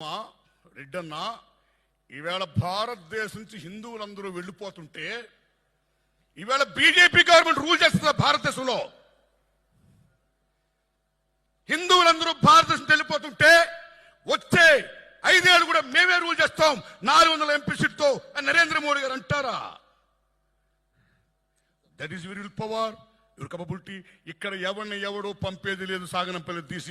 రెడ్డన్న ఈవేళ భారతదేశం నుంచి హిందువులందరూ వెళ్ళిపోతుంటే ఈవేళ బీజేపీ గవర్నమెంట్ రూల్ చేస్తున్న భారతదేశంలో హిందువులందరూ భారతదేశం వెళ్ళిపోతుంటే వచ్చే 5 ఏళ్ళు కూడా మేమే రూల్ చేస్తాం 400 ఎంపీ సీట్తో నరేంద్ర మోడీ గారు అంటారా? That is will power your capability. ఇక్కడ ఎవడో పంపేది లేదు, సాగనంపలేదు. This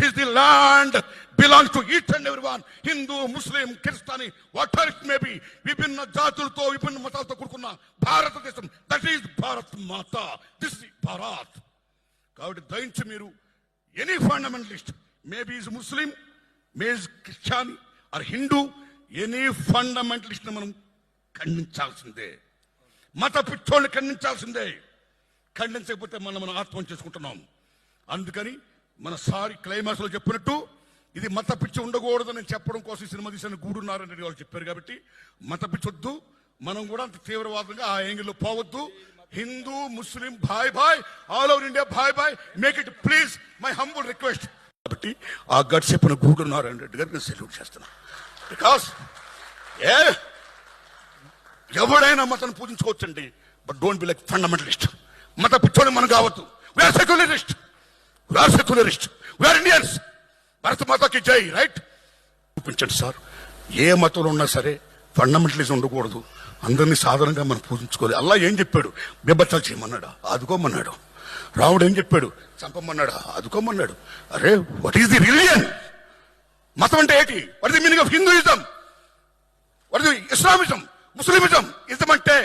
is the land belongs to each and every one. Hindu, Muslim, Christian, what it may be, విభిన్న జాతులతో విభిన్న మతాలతో కూడుకున్న భారతదేశం. That is Bharat Mata. This is Bharat. కాబట్టి దయించి మీరు any fundamentalist, maybe is Muslim, maybe Christian or Hindu, any fundamentalist మనం ఖండించాల్సిందే. మత పిచ్చోళ్ళని ఖండించాల్సిందే. ఖండించకపోతే మనం ఆత్మహత్య చేసుకుంటున్నాం. అందుకని మన సారి క్లైమాక్స్ లో చెప్పినట్టు ఇది మత పిచ్చి ఉండకూడదని చెప్పడం కోసం సినిమా తీసిన గూడున్నారని వాళ్ళు చెప్పారు. కాబట్టి మత పిచ్చి వద్దు, మనం కూడా అంత తీవ్రవాదంగా ఆ యాంగిల్లో పోవద్దు. హిందూ, ముస్లిం భాయ్ ఆల్ ఓవర్ ఇండియా భాయ్ make it please, my humble request. కాబట్టి ఆ గట్ చెప్పిన గూడున్నారని రెడ్డి గారికి నేను సెల్యూట్ చేస్తున్నా. బికాస్ ఎవడైనా మతాన్ని పూజించుకోవచ్చండి, but don't be like fundamentalist. మత పిచ్చోని మనం కావద్దు. We are secularist, we are Indians. భారత మాతకి జై. రైట్? చూపించండి సార్. ఏ మతంలో ఉన్నా సరే ఫండమెంటలిజం ఉండకూడదు. అందరినీ సాధారణంగా మనం పూజించుకోవాలి. అల్లా ఏం చెప్పాడు? బిబ్బత్తాలు చేయమన్నాడా? ఆదుకోమన్నాడు. రాముడు ఏం చెప్పాడు? చంపమన్నాడా? ఆదుకోమన్నాడు. అరే, వాట్ ఈస్ ది రిలీజియన్? మతం అంటే ఏంటి? What is the meaning of Hinduism? What is the Islamism, Muslimism? Ism అంటే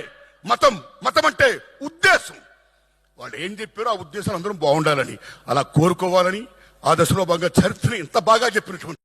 మతం అంటే ఉద్దేశం. వాళ్ళు ఏం చెప్పారో ఆ ఉద్దేశాలు అందరం బాగుండాలని, అలా కోరుకోవాలని, ఆ దశలో బాగా చరిత్రని ఇంత బాగా చెప్పినటువంటి